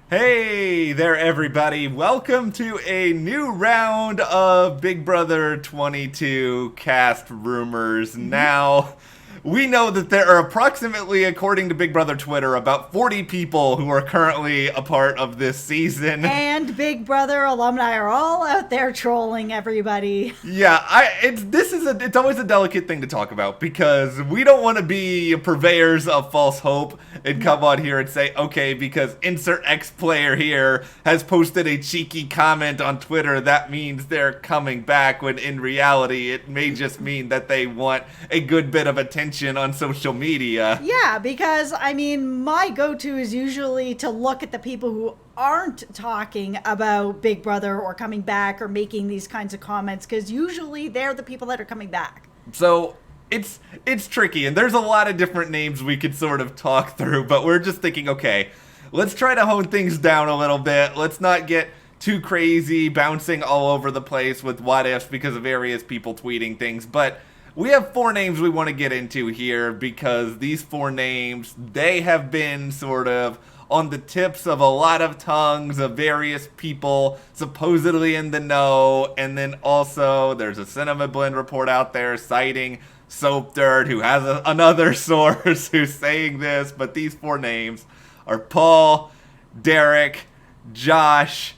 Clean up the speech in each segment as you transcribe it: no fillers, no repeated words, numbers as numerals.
Hey there, everybody. Welcome to a new round of Big Brother 22 cast rumors. Now, we know that there are approximately, according to Big Brother Twitter, about 40 people who are currently a part of this season. And Big Brother alumni are all out there trolling everybody. Yeah, it's always a delicate thing to talk about because we don't want to be purveyors of false hope and come on here and say, okay, because insert X player here has posted a cheeky comment on Twitter, that means they're coming back, when in reality it may just mean that they want a good bit of attention on social media. Yeah, because my go-to is usually to look at the people who aren't talking about Big Brother or coming back or making these kinds of comments, because usually they're the people that are coming back. So it's tricky, and there's a lot of different names we could sort of talk through, but we're just thinking, okay, let's try to hone things down a little bit. Let's not get too crazy, bouncing all over the place with what ifs because of various people tweeting things. But we have four names we want to get into here because these four names, they have been sort of on the tips of a lot of tongues of various people supposedly in the know. And then also there's a Cinema Blend report out there citing Soap Dirt, who has another source who's saying this. But these four names are Paul, Derrick, Josh,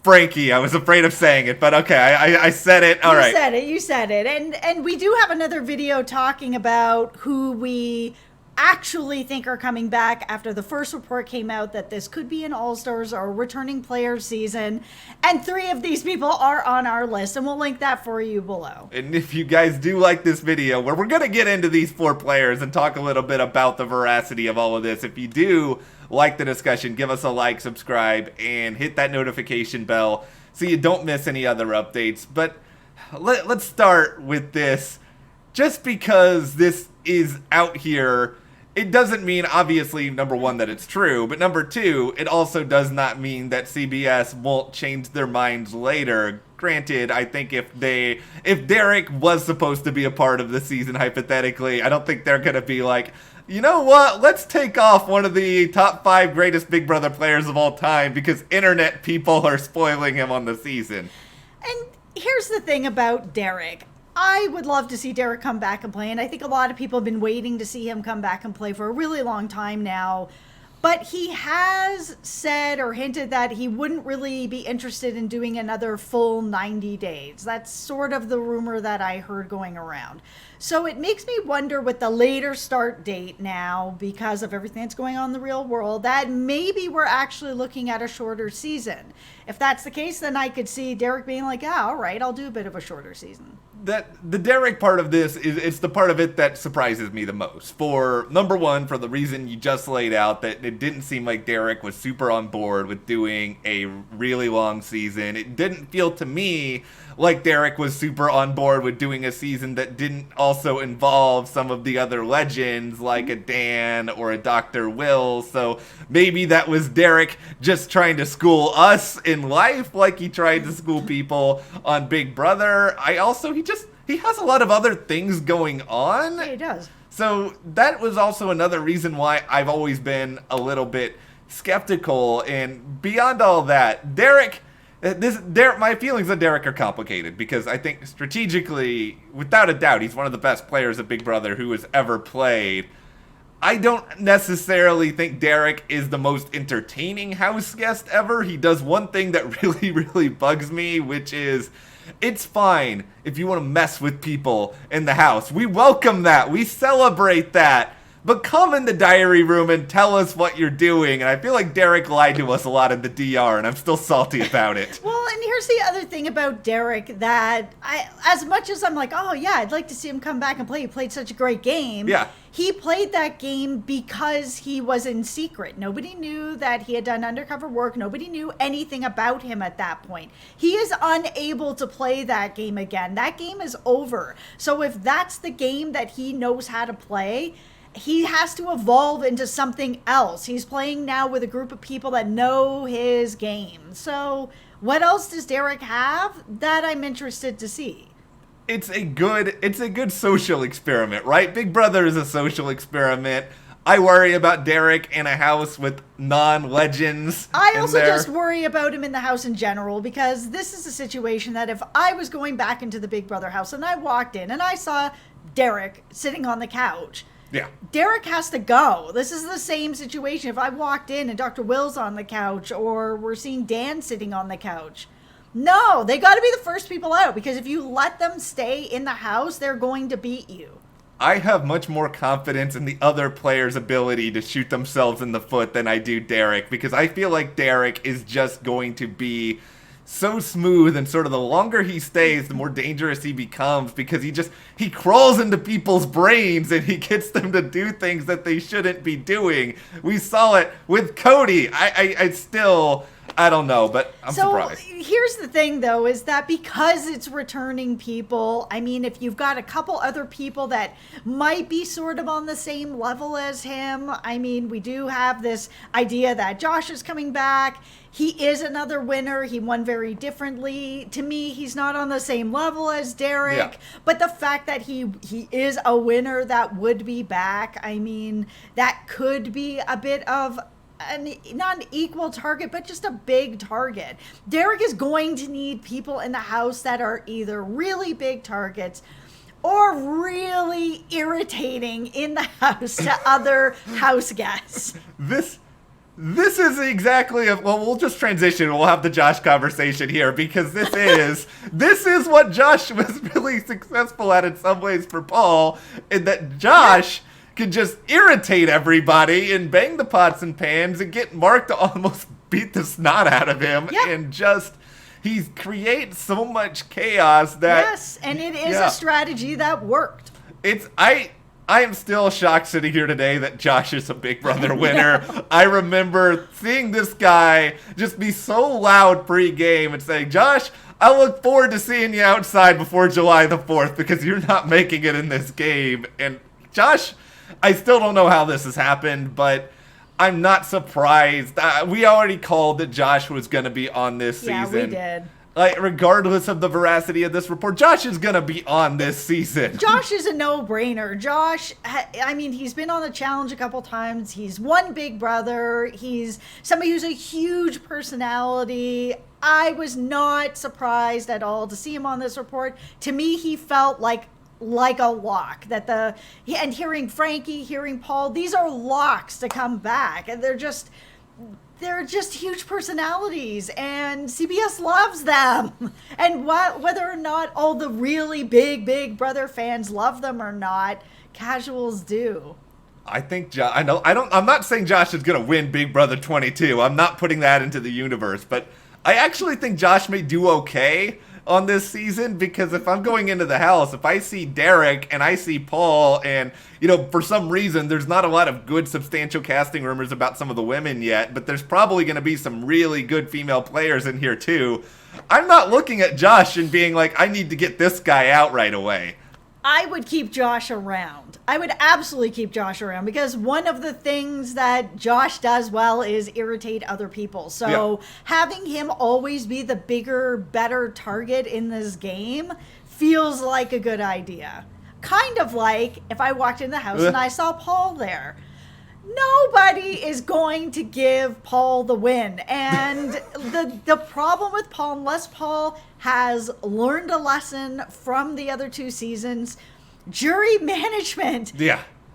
Frankie. I was afraid of saying it, but okay, I said it. All right. You said it. And we do have another video talking about who we actually think are coming back after the first report came out that this could be an All-Stars or returning players season. And three of these people are on our list, and we'll link that for you below. And if you guys do like this video, where we're going to get into these four players and talk a little bit about the veracity of all of this, if you do like the discussion, give us a like, subscribe, and hit that notification bell so you don't miss any other updates. But let's start with this. Just because this is out here, it doesn't mean, obviously, number one, that it's true, but number two, it also does not mean that CBS won't change their minds later. Granted, I think if Derrick was supposed to be a part of the season, hypothetically, I don't think they're going to be like, you know what, let's take off one of the top 5 greatest Big Brother players of all time because internet people are spoiling him on the season. And here's the thing about Derrick. I would love to see Derrick come back and play, and I think a lot of people have been waiting to see him come back and play for a really long time now. But he has said or hinted that he wouldn't really be interested in doing another full 90 days. That's sort of the rumor that I heard going around. So it makes me wonder, with the later start date now, because of everything that's going on in the real world, that maybe we're actually looking at a shorter season. If that's the case, then I could see Derrick being like, yeah, all right, I'll do a bit of a shorter season. That the Derrick part of this it's the part of it that surprises me the most. For number one, for the reason you just laid out, that it didn't seem like Derrick was super on board with doing a really long season. It didn't feel to me like Derrick was super on board with doing a season that didn't also involve some of the other legends like a Dan or a Dr. Will. So maybe that was Derrick just trying to school us in life like he tried to school people on Big Brother. He has a lot of other things going on. Yeah, he does. So that was also another reason why I've always been a little bit skeptical. And beyond all that, Derrick, my feelings on Derrick are complicated because I think strategically, without a doubt, he's one of the best players of Big Brother who has ever played. I don't necessarily think Derrick is the most entertaining house guest ever. He does one thing that really, really bugs me, which is, it's fine if you want to mess with people in the house. We welcome that. We celebrate that. But come in the diary room and tell us what you're doing. And I feel like Derrick lied to us a lot in the DR, and I'm still salty about it. Well, and here's the other thing about Derrick that as much as I'm like, oh yeah, I'd like to see him come back and play. He played such a great game. Yeah. He played that game because he was in secret. Nobody knew that he had done undercover work. Nobody knew anything about him at that point. He is unable to play that game again. That game is over. So if that's the game that he knows how to play, he has to evolve into something else. He's playing now with a group of people that know his game. So what else does Derrick have that I'm interested to see? It's a good social experiment, right? Big Brother is a social experiment. I worry about Derrick in a house with non-legends. I also there. just worry about him in the house in general, because this is a situation that if I was going back into the Big Brother house and I walked in and I saw Derrick sitting on the couch, Yeah. Derrick has to go. This is the same situation. If I walked in and Dr. Will's on the couch, or we're seeing Dan sitting on the couch, no, they got to be the first people out, because if you let them stay in the house, they're going to beat you. I have much more confidence in the other players' ability to shoot themselves in the foot than I do Derrick, because I feel like Derrick is just going to be so smooth, and sort of the longer he stays, the more dangerous he becomes, because he crawls into people's brains and he gets them to do things that they shouldn't be doing. We saw it with Cody. I don't know, but I'm surprised. So here's the thing, though, is that because it's returning people, I mean, if you've got a couple other people that might be sort of on the same level as him, I mean, we do have this idea that Josh is coming back. He is another winner. He won very differently. To me, he's not on the same level as Derrick. Yeah. But the fact that he is a winner that would be back, I mean, that could be a bit of not an equal target, but just a big target. Derrick is going to need people in the house that are either really big targets or really irritating in the house to other house guests. This is exactly well, we'll just transition. We'll have the Josh conversation here, because this is what Josh was really successful at in some ways for Paul, in that Josh could just irritate everybody and bang the pots and pans and get Mark to almost beat the snot out of him. Yeah. And he creates so much chaos that... Yes, and it is a strategy that worked. I am still shocked sitting here today that Josh is a Big Brother winner. I remember seeing this guy just be so loud pre-game and saying, Josh, I look forward to seeing you outside before July the 4th, because you're not making it in this game. And Josh... I still don't know how this has happened, but I'm not surprised. We already called that Josh was going to be on this season. Yeah, we did. Like, regardless of the veracity of this report, Josh is going to be on this season. Josh is a no-brainer. Josh, I mean, he's been on the challenge a couple times. He's won Big Brother. He's somebody who's a huge personality. I was not surprised at all to see him on this report. To me, he felt like a lock, and hearing Frankie, hearing Paul, these are locks to come back, and they're just huge personalities, and CBS loves them. And whether or not all the really Big Brother fans love them or not, casuals do. I think I'm not saying Josh is going to win Big Brother 22. I'm not putting that into the universe, but I actually think Josh may do okay on this season, because if I'm going into the house, if I see Derrick and I see Paul, and for some reason there's not a lot of good substantial casting rumors about some of the women yet, but there's probably going to be some really good female players in here too, I'm not looking at Josh and being like, I need to get this guy out right away. I would keep Josh around. I would absolutely keep Josh around, because one of the things that Josh does well is irritate other people. So having him always be the bigger, better target in this game feels like a good idea. Kind of like if I walked in the house and I saw Paul there. Nobody is going to give Paul the win. And the problem with Paul, unless Paul has learned a lesson from the other two seasons, jury management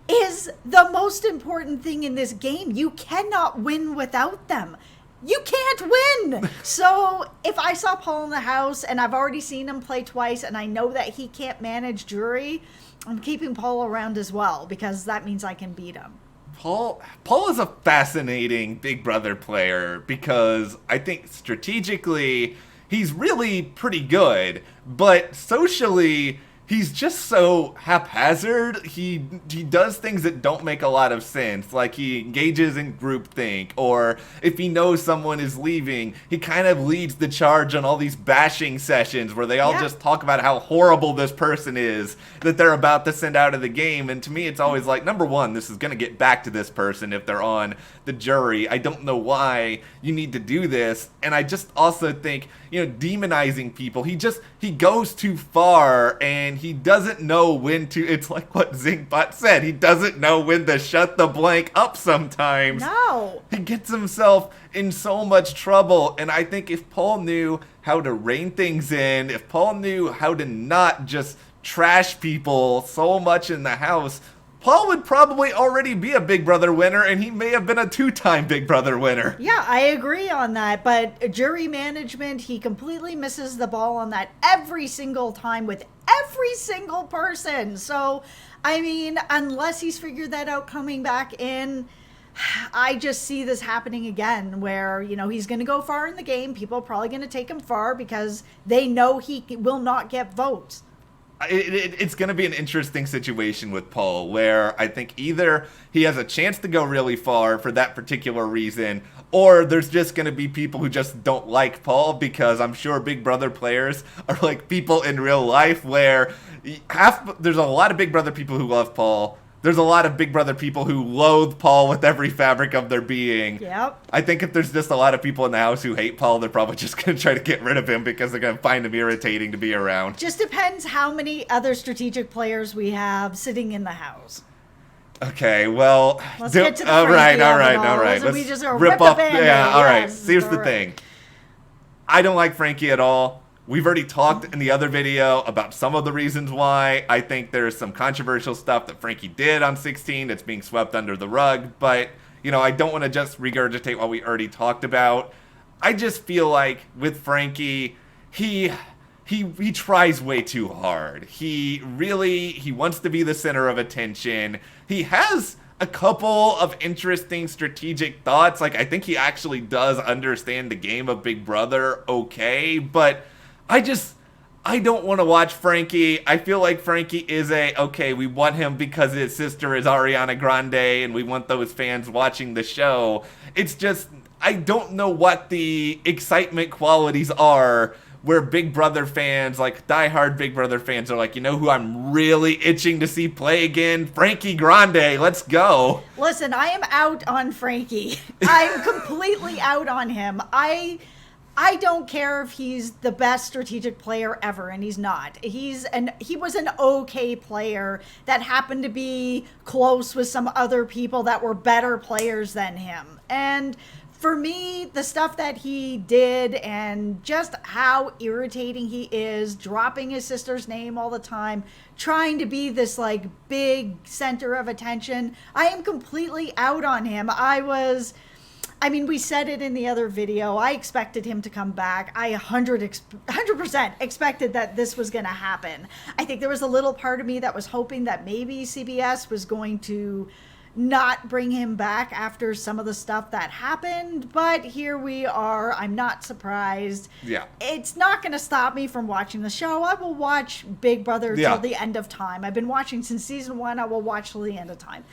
is the most important thing in this game. You cannot win without them. You can't win. So if I saw Paul in the house, and I've already seen him play twice, and I know that he can't manage jury, I'm keeping Paul around as well, because that means I can beat him. Paul is a fascinating Big Brother player, because I think strategically he's really pretty good, but socially he's just so haphazard. He does things that don't make a lot of sense, like he engages in groupthink, or if he knows someone is leaving, he kind of leads the charge on all these bashing sessions where they all just talk about how horrible this person is that they're about to send out of the game. And to me, it's always like, number one, this is going to get back to this person if they're on the jury. I don't know why you need to do this. And I just also think, demonizing people, he goes too far, and he doesn't know when to, it's like what Zingbot said, he doesn't know when to shut the blank up sometimes. No. He gets himself in so much trouble, and I think if Paul knew how to rein things in, if Paul knew how to not just trash people so much in the house, Paul would probably already be a Big Brother winner, and he may have been a 2-time Big Brother winner. Yeah, I agree on that, but jury management, he completely misses the ball on that every single time with every single person. So, I mean, unless he's figured that out coming back in, I just see this happening again where, you know, he's going to go far in the game. People are probably going to take him far because they know he will not get votes. It's going to be an interesting situation with Paul where I think either he has a chance to go really far for that particular reason, or there's just going to be people who just don't like Paul, because I'm sure Big Brother players are like people in real life where there's a lot of Big Brother people who love Paul. There's a lot of Big Brother people who loathe Paul with every fabric of their being. Yep. I think if there's just a lot of people in the house who hate Paul, they're probably just going to try to get rid of him because they're going to find him irritating to be around. Just depends how many other strategic players we have sitting in the house. Okay, well, let's get to the all right. Let's we just rip off. Yeah, all right. Yes, Here's the thing. I don't like Frankie at all. We've already talked in the other video about some of the reasons why. I think there's some controversial stuff that Frankie did on 16 that's being swept under the rug. But, you know, I don't want to just regurgitate what we already talked about. I just feel like with Frankie, he tries way too hard. He wants to be the center of attention. He has a couple of interesting strategic thoughts. Like, I think he actually does understand the game of Big Brother okay, but I don't want to watch Frankie. I feel like Frankie is okay, we want him because his sister is Ariana Grande and we want those fans watching the show. It's just, I don't know what the excitement qualities are where Big Brother fans, like diehard Big Brother fans, are like, you know who I'm really itching to see play again? Frankie Grande, let's go. Listen, I am out on Frankie. I'm completely out on him. I don't care if he's the best strategic player ever, and he's not. He was an okay player that happened to be close with some other people that were better players than him. And for me, the stuff that he did and just how irritating he is, dropping his sister's name all the time, trying to be this like big center of attention, I am completely out on him. We said it in the other video. I expected him to come back. I 100% expected that this was going to happen. I think there was a little part of me that was hoping that maybe CBS was going to not bring him back after some of the stuff that happened, but here we are. I'm not surprised. Yeah. It's not going to stop me from watching the show. I will watch Big Brother till the end of time. I've been watching since season 1. I will watch till the end of time.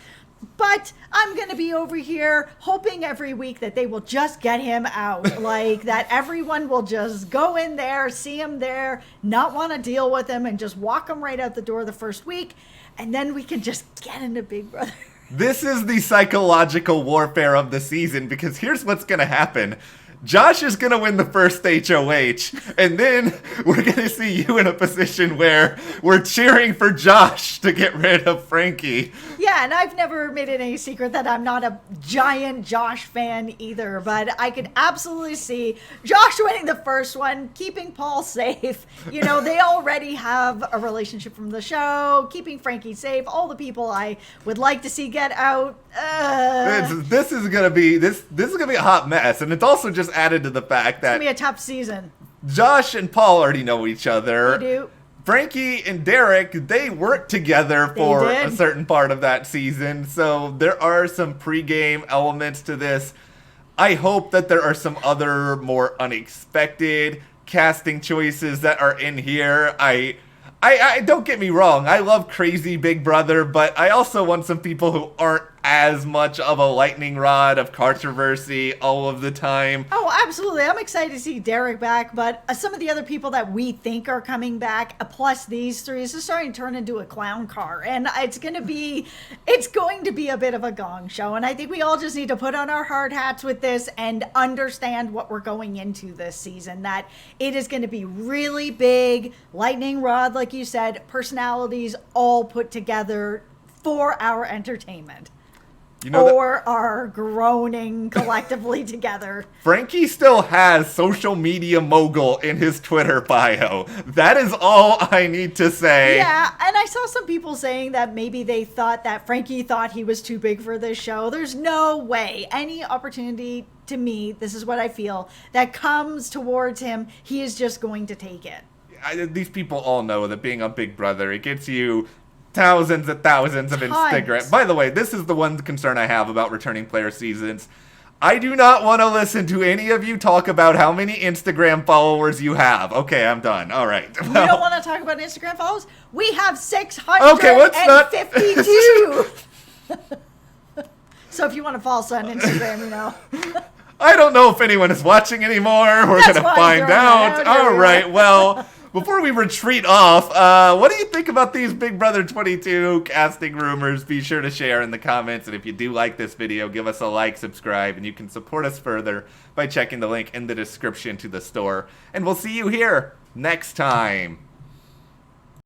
But I'm going to be over here hoping every week that they will just get him out. Like, that everyone will just go in there, see him there, not want to deal with him, and just walk him right out the door the first week. And then we can just get into Big Brother. This is the psychological warfare of the season, because here's what's going to happen. Josh is going to win the first HOH, and then we're going to see you in a position where we're cheering for Josh to get rid of Frankie. Yeah, and I've never made it any secret that I'm not a giant Josh fan either, but I could absolutely see Josh winning the first one, keeping Paul safe. You know, they already have a relationship from the show, keeping Frankie safe, all the people I would like to see get out. This is gonna be a hot mess, and it's also just added to the fact that it's gonna be a tough season. Josh and Paul already know each other. They do. Frankie and Derrick, they worked together for a certain part of that season, so there are some pregame elements to this. I hope that there are some other more unexpected casting choices that are in here. I don't get me wrong, I love crazy Big Brother, but I also want some people who aren't as much of a lightning rod of controversy all of the time. Oh, absolutely. I'm excited to see Derrick back, but some of the other people that we think are coming back, plus these three, is just starting to turn into a clown car. And it's going to be a bit of a gong show. And I think we all just need to put on our hard hats with this and understand what we're going into this season, that it is going to be really big, lightning rod, like you said, personalities all put together for our entertainment. Or are groaning collectively together. Frankie still has social media mogul in his Twitter bio. That is all I need to say. Yeah, and I saw some people saying that maybe they thought that Frankie thought he was too big for this show. There's no way. Any opportunity, to me, this is what I feel, that comes towards him, he is just going to take it. These people all know that being a Big Brother, it gets you thousands and thousands of Instagram. By the way, this is the one concern I have about returning player seasons. I do not want to listen to any of you talk about how many Instagram followers you have. Okay, I'm done. All right. You don't want to talk about Instagram followers? We have 652. Okay, let's not. So if you want to follow us on Instagram, you know. I don't know if anyone is watching anymore. We're going to find out. All right, well, before we retreat off, what do you think about these Big Brother 22 casting rumors? Be sure to share in the comments. And if you do like this video, give us a like, subscribe, and you can support us further by checking the link in the description to the store. And we'll see you here next time.